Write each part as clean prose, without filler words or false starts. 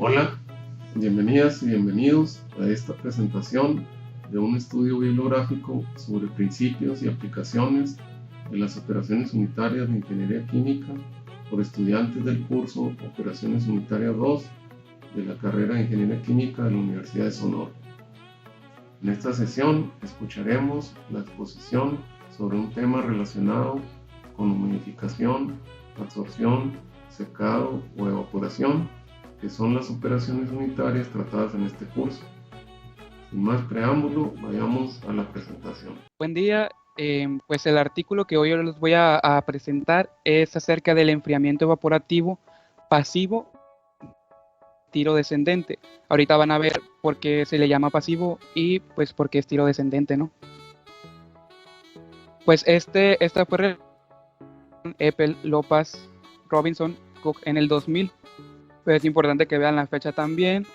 Hola, bienvenidas y bienvenidos a esta presentación de un estudio bibliográfico sobre principios y aplicaciones de las operaciones unitarias de ingeniería química por estudiantes del curso Operaciones Unitarias 2 de la carrera de Ingeniería Química de la Universidad de Sonora. En esta sesión escucharemos la exposición sobre un tema relacionado con humidificación, absorción, secado o evaporación, que son las operaciones unitarias tratadas en este curso. Sin más preámbulo, vayamos a la presentación. Buen día, pues el artículo que hoy les voy a presentar es acerca del enfriamiento evaporativo pasivo tiro descendente. Ahorita van a ver por qué se le llama pasivo y pues por qué es tiro descendente, ¿no? Pues esta fue Eppel, Lopas, Robinson, Cook en el 2000. Pues es importante que vean la fecha también.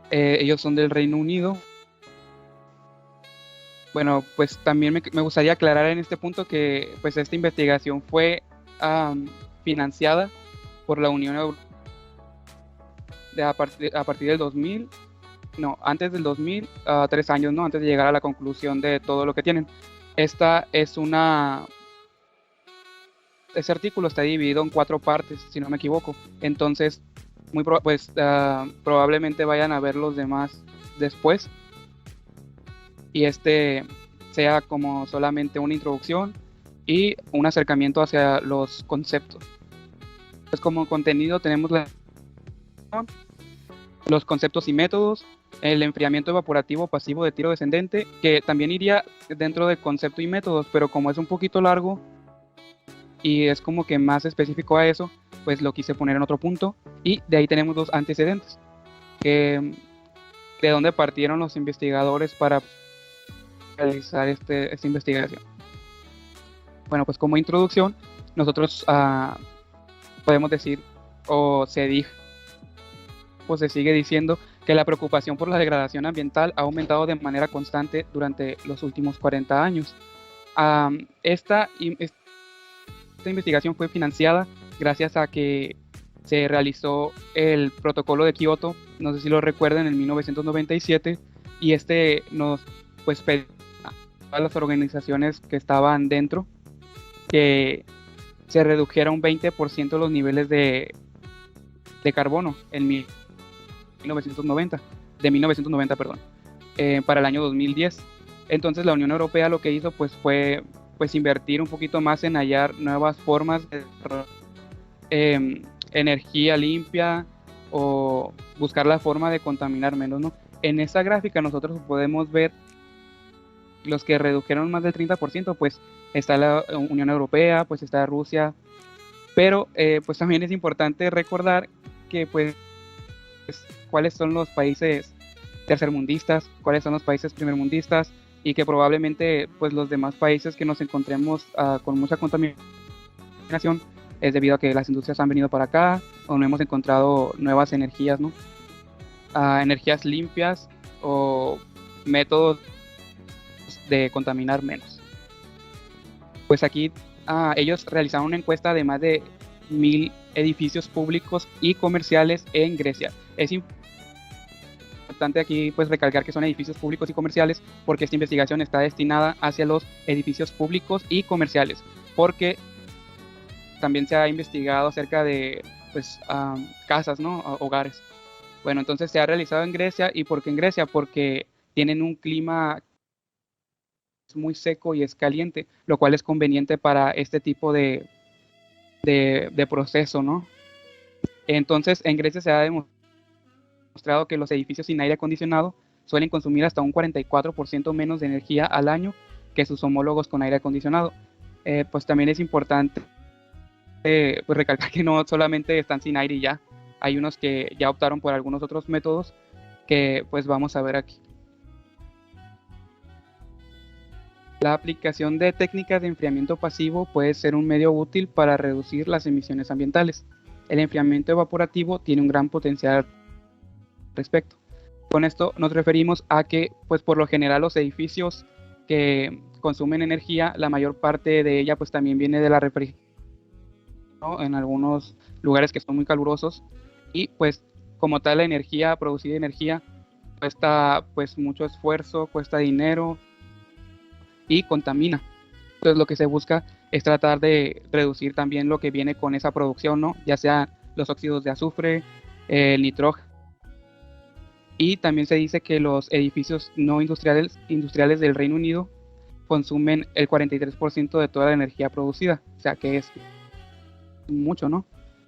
Ellos son del Reino Unido. Bueno, pues también me gustaría aclarar en este punto que pues esta investigación fue financiada por la Unión Europea a partir del 2000, no, antes del 2000, 3 años, ¿no? Antes de llegar a la conclusión de todo lo que tienen. Ese artículo está dividido en 4 partes, si no me equivoco. Entonces, probablemente vayan a ver los demás después. Y sea como solamente una introducción y un acercamiento hacia los conceptos. Pues como contenido tenemos los conceptos y métodos, el enfriamiento evaporativo pasivo de tiro descendente, que también iría dentro del concepto y métodos, pero como es un poquito largo y es como que más específico a eso, pues lo quise poner en otro punto. Y de ahí tenemos los antecedentes, de dónde partieron los investigadores para realizar esta investigación. Bueno, pues como introducción, nosotros podemos decir, o se dijo, pues se sigue diciendo que la preocupación por la degradación ambiental ha aumentado de manera constante durante los últimos 40 años. Esta investigación fue financiada gracias a que se realizó el protocolo de Kioto, no sé si lo recuerdan, en 1997, y nos pues pidió a las organizaciones que estaban dentro que se redujera un 20% los niveles de carbono en 1990, para el año 2010. Entonces la Unión Europea lo que hizo pues fue invertir un poquito más en hallar nuevas formas de energía limpia o buscar la forma de contaminar menos, ¿no? En esta gráfica nosotros podemos ver los que redujeron más del 30%, pues está la Unión Europea, pues está Rusia, pero pues también es importante recordar que pues cuáles son los países tercermundistas, cuáles son los países primermundistas, y que probablemente pues los demás países que nos encontremos con mucha contaminación es debido a que las industrias han venido para acá o no hemos encontrado nuevas energías, ¿no? Energías limpias o métodos de contaminar menos. Pues aquí ellos realizaron una encuesta de más de 1000 edificios públicos y comerciales en Grecia. Es importante aquí pues recalcar que son edificios públicos y comerciales porque esta investigación está destinada hacia los edificios públicos y comerciales, porque también se ha investigado acerca de pues casas, ¿no? Hogares. Bueno, entonces se ha realizado en Grecia. ¿Y por qué en Grecia? Porque tienen un clima muy seco y es caliente, lo cual es conveniente para este tipo de proceso, ¿no? Entonces en Grecia se ha demostrado que los edificios sin aire acondicionado suelen consumir hasta un 44% menos de energía al año que sus homólogos con aire acondicionado. Pues también es importante pues recalcar que no solamente están sin aire y ya, hay unos que ya optaron por algunos otros métodos que pues vamos a ver aquí. La aplicación de técnicas de enfriamiento pasivo puede ser un medio útil para reducir las emisiones ambientales. El enfriamiento evaporativo tiene un gran potencial al respecto. Con esto nos referimos a que, pues por lo general, los edificios que consumen energía, la mayor parte de ella pues también viene de la refrigeración, ¿no? En algunos lugares que son muy calurosos, y pues como tal la energía, producir energía, cuesta pues mucho esfuerzo, cuesta dinero y contamina. Entonces lo que se busca es tratar de reducir también lo que viene con esa producción, ¿no? Ya sea los óxidos de azufre, el nitrógeno. Y también se dice que los edificios no industriales del Reino Unido consumen el 43% de toda la energía producida, o sea que es mucho, ¿no?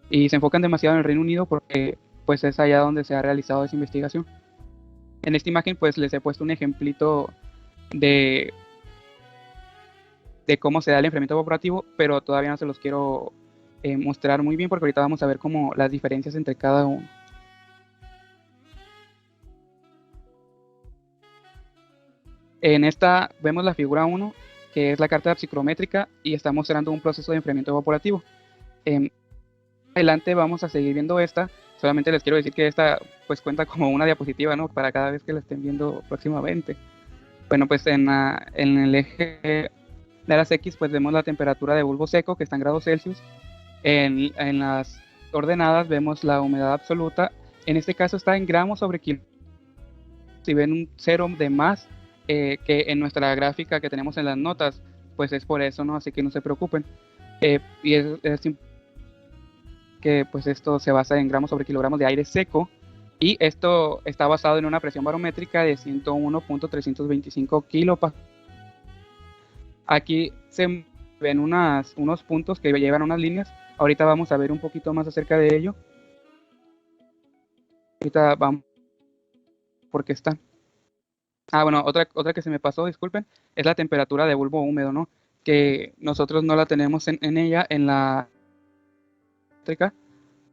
Y se enfocan demasiado en el Reino Unido porque pues es allá donde se ha realizado esa investigación. En esta imagen pues les he puesto un ejemplito de cómo se da el enfriamiento evaporativo, pero todavía no se los quiero mostrar muy bien porque ahorita vamos a ver como las diferencias entre cada uno. En esta vemos la figura 1, que es la carta psicométrica, y está mostrando un proceso de enfriamiento evaporativo. Adelante vamos a seguir viendo esta. Solamente les quiero decir que esta pues cuenta como una diapositiva, ¿no? Para cada vez que la estén viendo próximamente. Bueno, pues en el eje de las X pues vemos la temperatura de bulbo seco, que está en grados Celsius. En las ordenadas vemos la humedad absoluta. En este caso está en gramos sobre kilo. Si ven un 0 de más que en nuestra gráfica que tenemos en las notas, pues es por eso, ¿no? Así que no se preocupen. Y es que pues esto se basa en gramos sobre kilogramos de aire seco, y esto está basado en una presión barométrica de 101.325 kilopascales. Aquí se ven unos puntos que llevan unas líneas. Ahorita vamos a ver un poquito más acerca de ello. Ahorita vamos por qué están. Bueno, otra que se me pasó, disculpen, es la temperatura de bulbo húmedo, ¿no? Que nosotros no la tenemos en ella, en la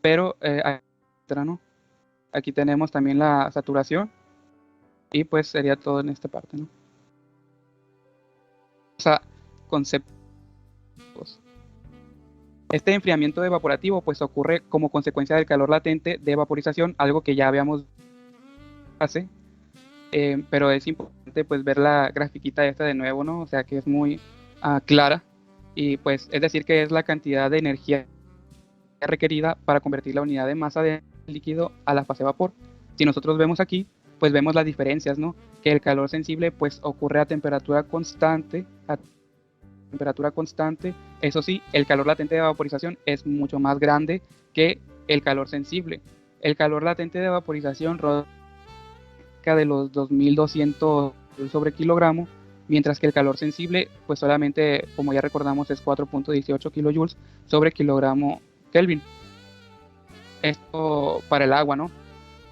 pero ¿no? Aquí tenemos también la saturación, y pues sería todo en esta parte, ¿no? O sea, conceptos. Este enfriamiento evaporativo pues ocurre como consecuencia del calor latente de vaporización, algo que ya habíamos hace, pero es importante pues ver la grafiquita esta de nuevo, ¿no? O sea que es muy clara, y pues es decir que es la cantidad de energía requerida para convertir la unidad de masa de líquido a la fase vapor. Si nosotros vemos aquí, pues vemos las diferencias, ¿no? Que el calor sensible pues ocurre a temperatura constante, Eso sí, el calor latente de vaporización es mucho más grande que el calor sensible. El calor latente de vaporización rodeca de los 2200 sobre kilogramo, mientras que el calor sensible pues solamente, como ya recordamos, es 4.18 kilojoules sobre kilogramo Kelvin. Esto para el agua, ¿no?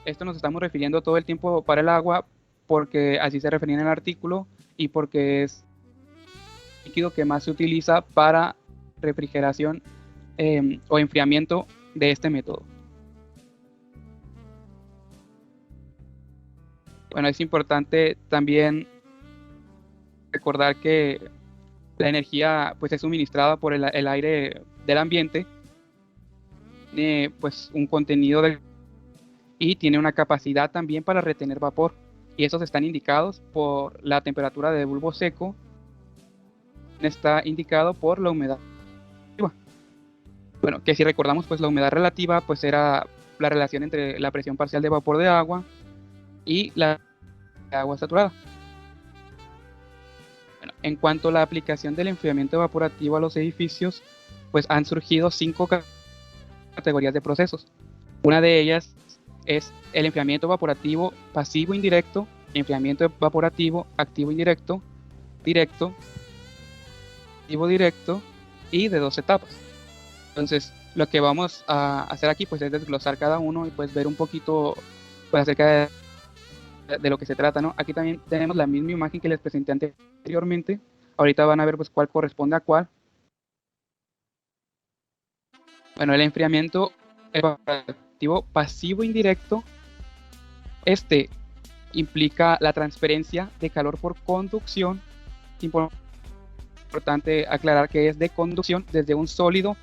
Esto nos estamos refiriendo todo el tiempo para el agua porque así se refería en el artículo, y porque es el líquido que más se utiliza para refrigeración o enfriamiento de este método. Bueno, es importante también recordar que la energía pues es suministrada por el aire del ambiente. Tiene pues un contenido y tiene una capacidad también para retener vapor, y esos están indicados por la temperatura de bulbo seco, está indicado por la humedad relativa. Bueno, que si recordamos pues la humedad relativa pues era la relación entre la presión parcial de vapor de agua y la agua saturada. Bueno, en cuanto a la aplicación del enfriamiento evaporativo a los edificios, pues han surgido 5 categorías de procesos. Una de ellas es el enfriamiento evaporativo pasivo indirecto, enfriamiento evaporativo activo indirecto, directo, activo directo, y de 2 etapas. Entonces, lo que vamos a hacer aquí pues es desglosar cada uno y pues ver un poquito pues, acerca de lo que se trata, ¿no? Aquí también tenemos la misma imagen que les presenté anteriormente. Ahorita van a ver pues cuál corresponde a cuál. Bueno, el enfriamiento evaporativo pasivo indirecto, este implica la transferencia de calor por conducción. Importante aclarar que es de conducción desde un sólido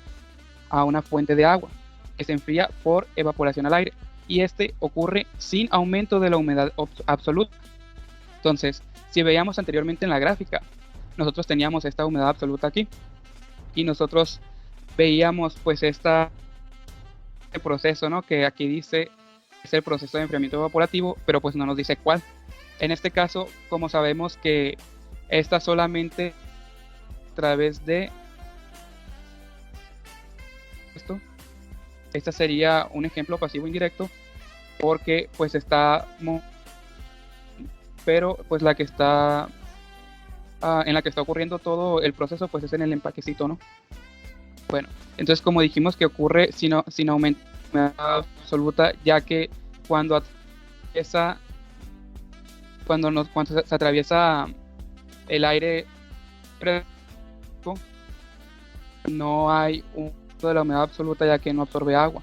a una fuente de agua, que se enfría por evaporación al aire, y este ocurre sin aumento de la humedad absoluta. Entonces, si veíamos anteriormente en la gráfica, nosotros teníamos esta humedad absoluta aquí, y nosotros veíamos pues este proceso, ¿no? Que aquí dice es el proceso de enfriamiento evaporativo, pero pues no nos dice cuál. En este caso, como sabemos que esta solamente a través de esto, esta sería un ejemplo pasivo indirecto, porque pues pero pues la que está en la que está ocurriendo todo el proceso pues es en el empaquecito, ¿no? Bueno, entonces como dijimos que ocurre sin aumento de humedad absoluta, ya que cuando se atraviesa el aire no hay un aumento de la humedad absoluta, ya que no absorbe agua.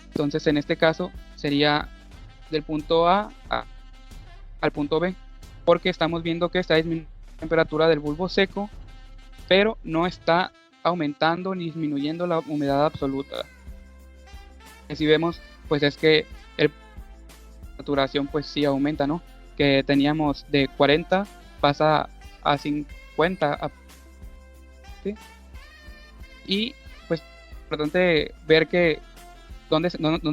Entonces en este caso sería del punto A al punto B, porque estamos viendo que está disminuyendo la temperatura del bulbo seco, pero no está aumentando ni disminuyendo la humedad absoluta. Si vemos, pues es que la saturación pues sí aumenta, ¿no? Que teníamos de 40 pasa a 50, ¿sí? Y pues es importante ver que dónde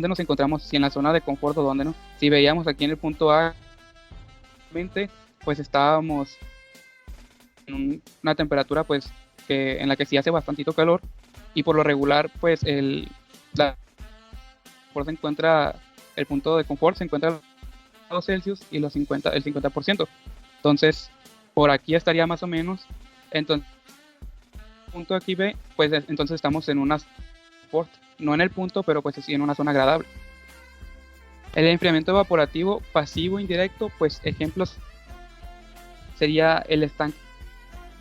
nos encontramos, si en la zona de confort o dónde, ¿no? Si veíamos aquí en el punto A, pues estábamos en una temperatura pues en la que sí hace bastantito calor, y por lo regular pues el punto de confort se encuentra a grados Celsius y el 50%. Entonces por aquí estaría más o menos. Entonces punto aquí B, pues entonces estamos en una confort, no en el punto, pero pues sí en una zona agradable. El enfriamiento evaporativo pasivo indirecto, pues ejemplos sería el estanque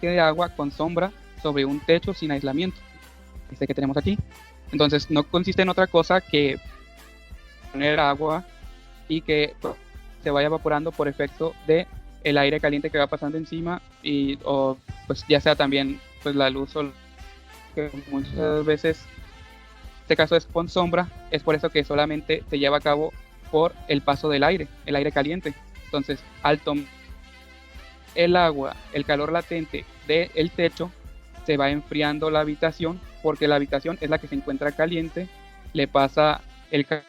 de agua con sombra sobre un techo sin aislamiento, este que tenemos aquí. Entonces no consiste en otra cosa que poner agua y que se vaya evaporando por efecto de el aire caliente que va pasando encima, o pues ya sea también pues la luz solar, que muchas veces en este caso es con sombra. Es por eso que solamente se lleva a cabo por el paso del aire, el aire caliente. Entonces al tomar el agua, el calor latente del techo, se va enfriando la habitación, porque la habitación es la que se encuentra caliente, le pasa el calor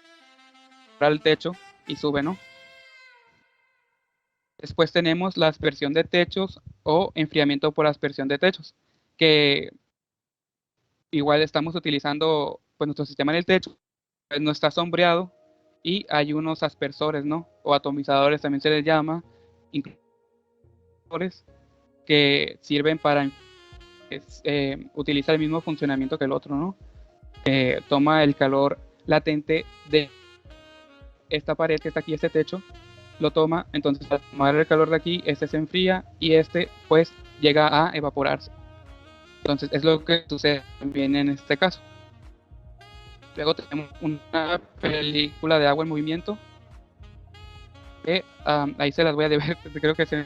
al techo y sube, ¿no? Después tenemos la aspersión de techos o enfriamiento por aspersión de techos, que igual estamos utilizando pues nuestro sistema en el techo, pues no está sombreado y hay unos aspersores, ¿no? O atomizadores también se les llama, que sirven para utilizar el mismo funcionamiento que el otro, ¿no? Toma el calor latente de esta pared que está aquí, este techo, lo toma, entonces al tomar el calor de aquí, este se enfría y este pues llega a evaporarse. Entonces es lo que sucede también en este caso. Luego tenemos una película de agua en movimiento, que ahí se las voy a deber, creo que se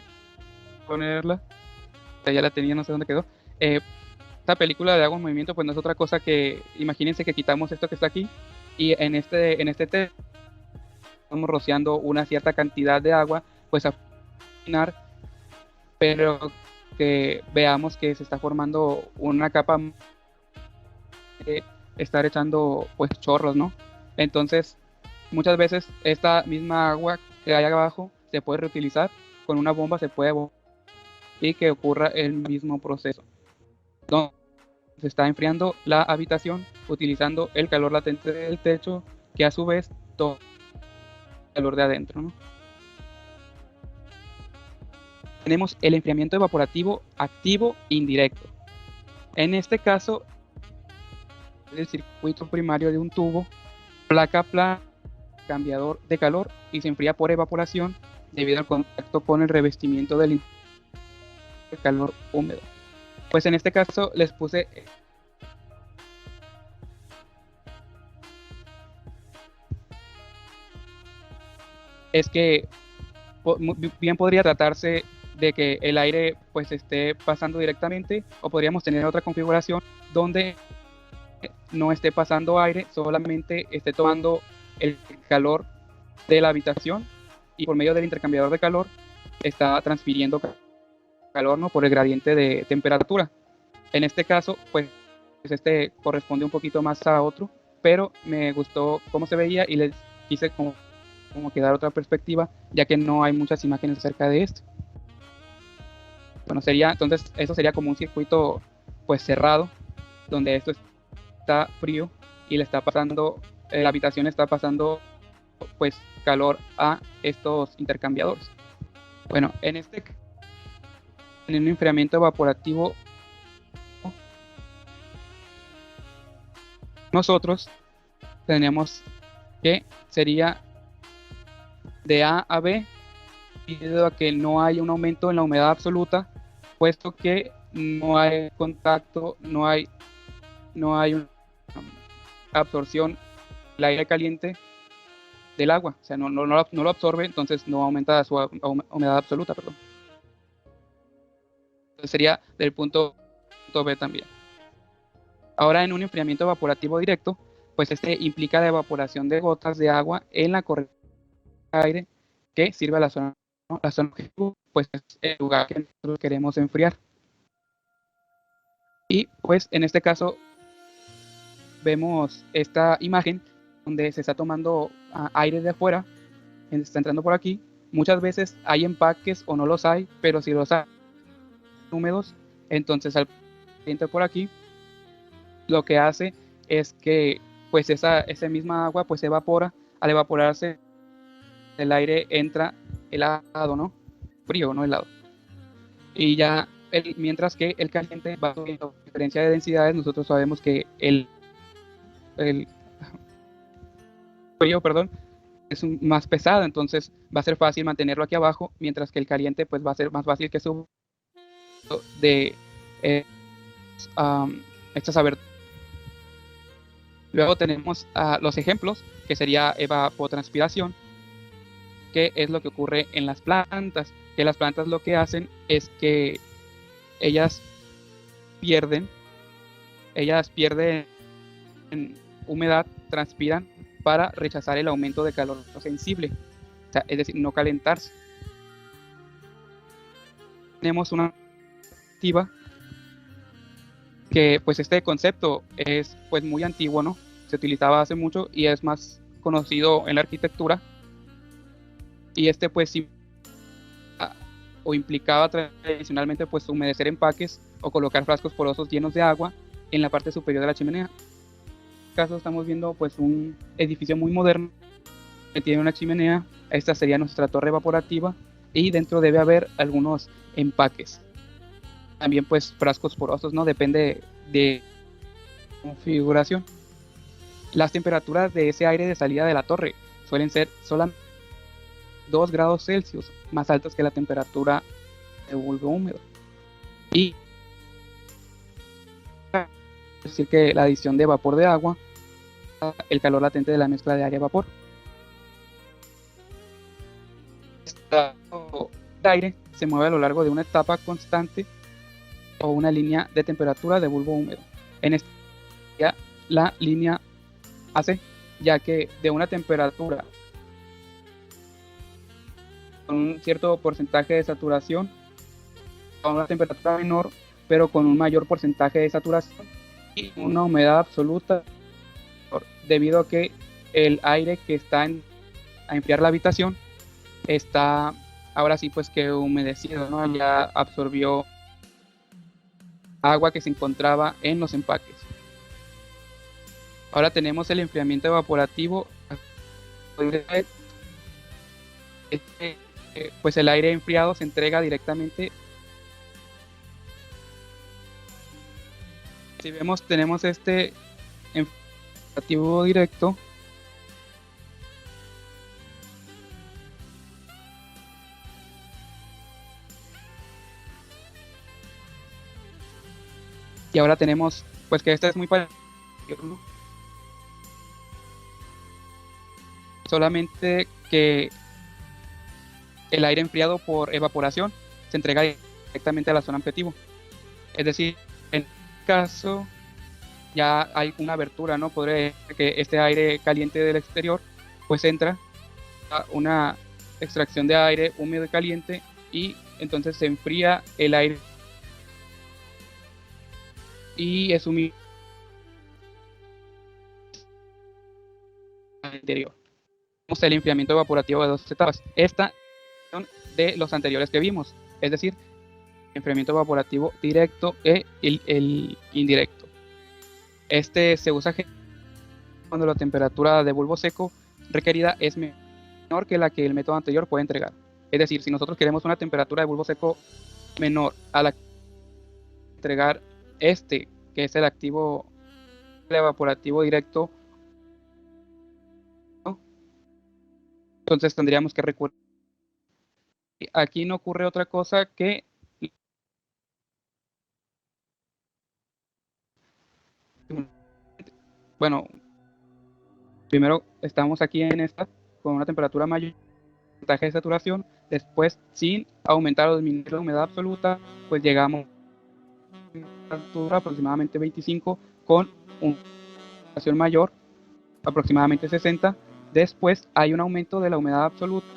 ponerla, ya la tenía, no sé dónde quedó. Esta película de agua en movimiento pues no es otra cosa que, imagínense que quitamos esto que está aquí y en este estamos rociando una cierta cantidad de agua pues a cocinar, pero que veamos que se está formando una capa de estar echando pues chorros, ¿no? Entonces muchas veces esta misma agua que hay abajo se puede reutilizar, con una bomba se puede y que ocurra el mismo proceso. Entonces, se está enfriando la habitación utilizando el calor latente del techo, que a su vez todo el calor de adentro, ¿no? Tenemos el enfriamiento evaporativo activo indirecto. En este caso, el circuito primario de un tubo, placa plana, cambiador de calor, y se enfría por evaporación debido al contacto con el revestimiento del calor húmedo. Pues en este caso les puse es que bien podría tratarse de que el aire pues esté pasando directamente, o podríamos tener otra configuración donde no esté pasando aire, solamente esté tomando el calor de la habitación y por medio del intercambiador de calor está transfiriendo calor, ¿no? Por el gradiente de temperatura. En este caso pues corresponde un poquito más a otro, pero me gustó cómo se veía y les quise como que dar otra perspectiva, ya que no hay muchas imágenes acerca de esto. Bueno, entonces eso sería como un circuito pues cerrado, donde esto está frío y le está pasando, la habitación está pasando pues calor a estos intercambiadores. Bueno, en un enfriamiento evaporativo, nosotros tenemos que sería de A a B, debido a que no hay un aumento en la humedad absoluta, puesto que no hay contacto, no hay una absorción del aire caliente del agua, o sea, no lo absorbe, entonces no aumenta su humedad absoluta, perdón. Entonces sería del punto B también. Ahora, en un enfriamiento evaporativo directo, pues este implica la evaporación de gotas de agua en la corriente de aire que sirve a la zona, ¿no? La zona objetivo, pues es el lugar que nosotros queremos enfriar. Y pues en este caso vemos esta imagen donde se está tomando aire de afuera, está entrando por aquí. Muchas veces hay empaques o no los hay, pero si los hay húmedos, entonces al caliente por aquí, lo que hace es que pues esa misma agua pues se evapora. Al evaporarse el aire entra helado, ¿no? Frío, no helado. Y ya mientras que el caliente va subiendo diferencia de densidades, nosotros sabemos que el frío, perdón, es más pesado, entonces va a ser fácil mantenerlo aquí abajo, mientras que el caliente pues va a ser más fácil que suba de estas aberturas. Luego tenemos los ejemplos, que sería evapotranspiración, que es lo que ocurre en las plantas, que las plantas lo que hacen es que ellas pierden humedad, transpiran para rechazar el aumento de calor sensible, o sea, es decir, no calentarse. Tenemos una activa que pues este concepto es pues muy antiguo, ¿no? Se utilizaba hace mucho y es más conocido en la arquitectura, y pues o implicaba tradicionalmente pues humedecer empaques o colocar frascos porosos llenos de agua en la parte superior de la chimenea. En este caso estamos viendo pues un edificio muy moderno que tiene una chimenea. Esta sería nuestra torre evaporativa y dentro debe haber algunos empaques, también pues frascos porosos, ¿no? Depende de configuración. Las temperaturas de ese aire de salida de la torre suelen ser solamente 2 grados Celsius más altas que la temperatura de bulbo húmedo. Y es decir que la adición de vapor de agua, el calor latente de la mezcla de aire-vapor. Este aire se mueve a lo largo de una etapa constante o una línea de temperatura de bulbo húmedo. En esta la línea AC, ya que de una temperatura con un cierto porcentaje de saturación a una temperatura menor, pero con un mayor porcentaje de saturación y una humedad absoluta, debido a que el aire que está a enfriar la habitación está ahora sí pues que humedecido, ¿no? Ya absorbió agua que se encontraba en los empaques. Ahora tenemos el enfriamiento evaporativo. Pues el aire enfriado se entrega directamente. Si vemos, tenemos este enfriamiento directo. Y ahora tenemos, pues que este es muy parecido, ¿no? Solamente que el aire enfriado por evaporación se entrega directamente a la zona objetivo. Es decir, en este caso ya hay una abertura, ¿no? Podría decir que este aire caliente del exterior pues entra a una extracción de aire húmedo y caliente, y entonces se enfría el aire y es humilde al interior. el enfriamiento evaporativo de 2 etapas. Esta de los anteriores que vimos, es decir, enfriamiento evaporativo directo e el indirecto. Este se usa cuando la temperatura de bulbo seco requerida es menor que la que el método anterior puede entregar. Es decir, si nosotros queremos una temperatura de bulbo seco menor a la que entregar que es el activo evaporativo directo, ¿no? Entonces tendríamos que recurrir. Aquí no ocurre otra cosa que bueno, primero estamos aquí en esta con una temperatura mayor, porcentaje de saturación, después sin aumentar o disminuir la humedad absoluta, pues llegamos a una temperatura aproximadamente 25 con una saturación mayor, aproximadamente 60. Después hay un aumento de la humedad absoluta,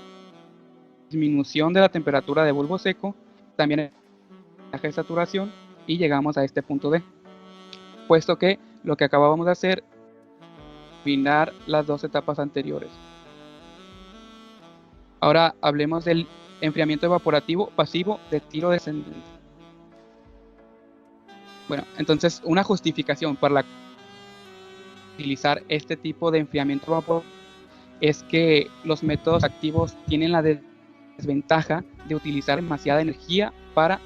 disminución de la temperatura de bulbo seco, también el porcentaje de saturación, y llegamos a este punto D. Puesto que lo que acabamos de hacer es combinar las 2 etapas anteriores. Ahora hablemos del enfriamiento evaporativo pasivo de tiro descendente. Bueno, entonces una justificación para utilizar este tipo de enfriamiento evaporativo es que los métodos activos tienen la desventaja de utilizar demasiada energía para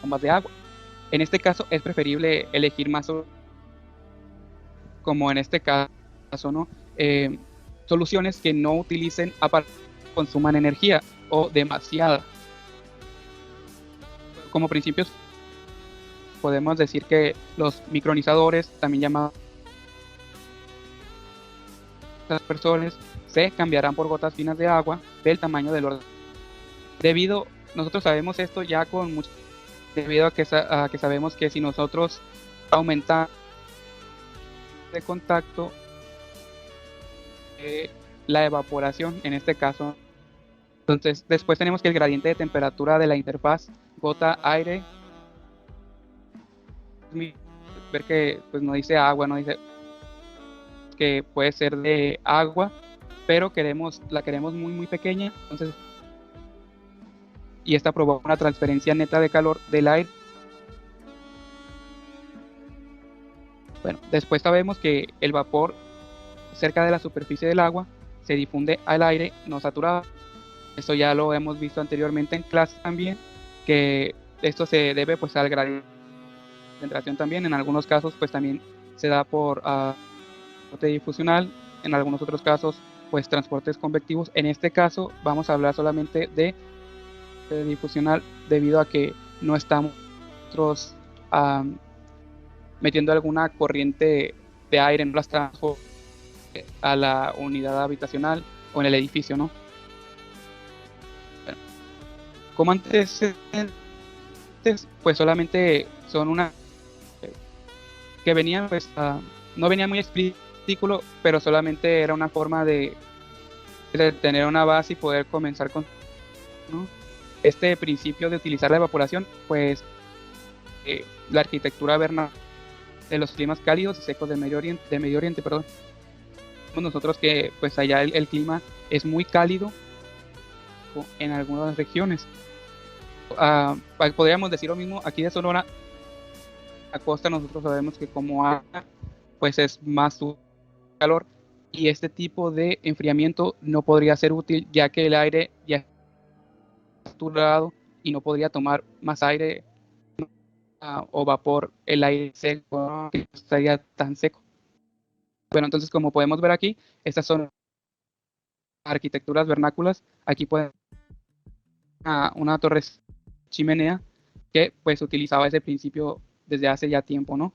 bombas de agua. En este caso es preferible elegir más, como en este caso, ¿no? Soluciones que no utilicen consuman energía o demasiada. Como principios podemos decir que los micronizadores, también llamados aspersores, se cambiarán por gotas finas de agua del tamaño del orden. Nosotros sabemos esto ya con mucho, debido a que sabemos que si nosotros aumentamos de contacto, la evaporación en este caso, entonces después tenemos que el gradiente de temperatura de la interfaz gota-aire, ver que pues no dice agua, no dice que puede ser de agua, pero la queremos muy muy pequeña, entonces, y esta provoca una transferencia neta de calor del aire. Bueno, después sabemos que el vapor cerca de la superficie del agua se difunde al aire no saturado. Esto ya lo hemos visto anteriormente en clase también, que esto se debe pues al gradiente de concentración también. En algunos casos pues también se da por transporte difusional, en algunos otros casos pues transportes convectivos. En este caso vamos a hablar solamente de difusional, debido a que no estamos nosotros metiendo alguna corriente de aire en las transportes a la unidad habitacional o en el edificio, ¿no? Bueno, como antecedentes, pues solamente son que venían, pues no venía muy explícito, pero solamente era una forma de tener una base y poder comenzar con, ¿no? Este principio de utilizar la evaporación, pues la arquitectura vernácula de los climas cálidos y secos de Medio Oriente, perdón. Nosotros que pues allá el clima es muy cálido en algunas regiones. Podríamos decir lo mismo aquí de Sonora, a costa. Nosotros sabemos que como acá pues es más calor, y este tipo de enfriamiento no podría ser útil, ya que el aire ya está saturado y no podría tomar más aire o vapor, el aire seco, que no estaría tan seco. Bueno, entonces como podemos ver aquí, estas son arquitecturas vernáculas. Aquí pueden una torre chimenea que pues utilizaba ese principio desde hace ya tiempo, ¿no?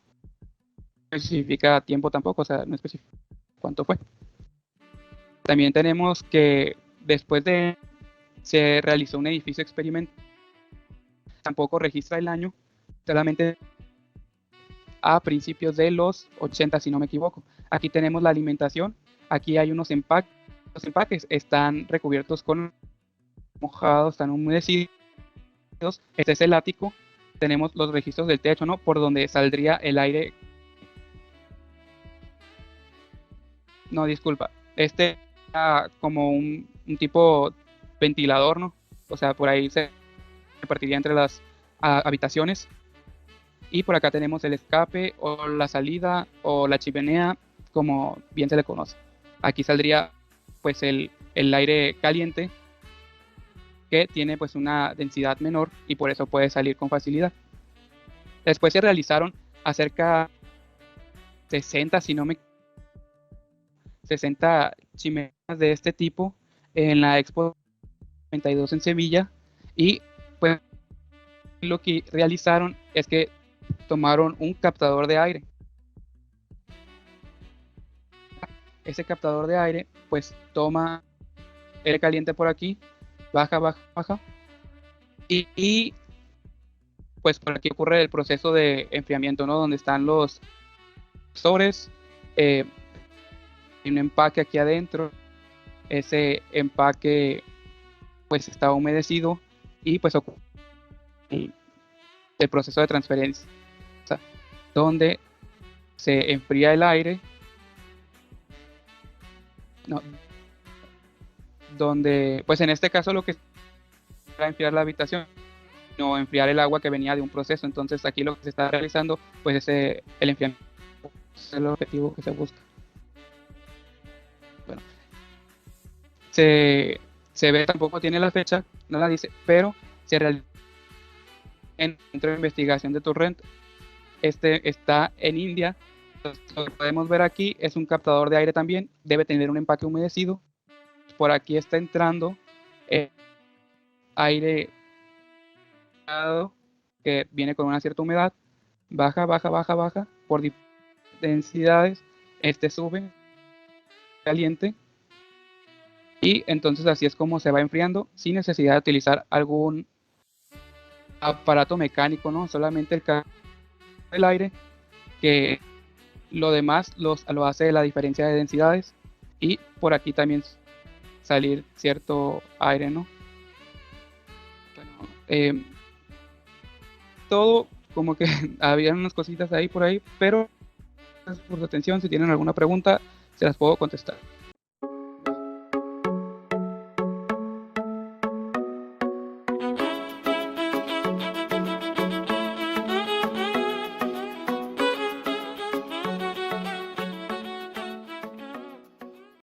No especifica tiempo tampoco, o sea, no especifica cuánto fue. También tenemos que después de se realizó un edificio experimental, tampoco registra el año, solamente a principios de los 80, si no me equivoco. Aquí tenemos la alimentación, aquí hay unos empaques, los empaques están recubiertos con mojados, están humedecidos. Este es el ático, tenemos los registros del techo, ¿no? Por donde saldría el aire. No, disculpa, como un tipo ventilador, ¿no? O sea, por ahí se repartiría entre las habitaciones. Y por acá tenemos el escape o la salida o la chimenea, como bien se le conoce. Aquí saldría pues el aire caliente, que tiene pues una densidad menor y por eso puede salir con facilidad. Después se realizaron acerca de 60, si no me 60 chimeneas de este tipo en la Expo 92 en Sevilla, y pues lo que realizaron es que tomaron un captador de aire. Ese captador de aire pues toma aire caliente por aquí, baja, baja, baja, y pues por aquí ocurre el proceso de enfriamiento, ¿no? Donde están los sobres, hay un empaque aquí adentro, ese empaque pues está humedecido y pues ocurre el proceso de transferencia, donde se enfría el aire, no, donde pues en este caso lo que era enfriar la habitación, no enfriar el agua que venía de un proceso. Entonces aquí lo que se está realizando pues es el enfriamiento, es el objetivo que se busca. Bueno, se ve, tampoco tiene la fecha, no la dice, pero se realiza en el Centro de Investigación de Torrent. Este está en India. Lo que podemos ver aquí es un captador de aire también, debe tener un empaque humedecido. Por aquí está entrando aire que viene con una cierta humedad, baja, baja, baja, baja, por densidades, este sube, caliente, y entonces así es como se va enfriando sin necesidad de utilizar algún aparato mecánico, ¿no? Solamente el aire, que lo demás lo hace la diferencia de densidades, y por aquí también salir cierto aire, ¿no? Bueno, todo como que había unas cositas ahí por ahí, pero gracias por su atención. Si tienen alguna pregunta, se las puedo contestar.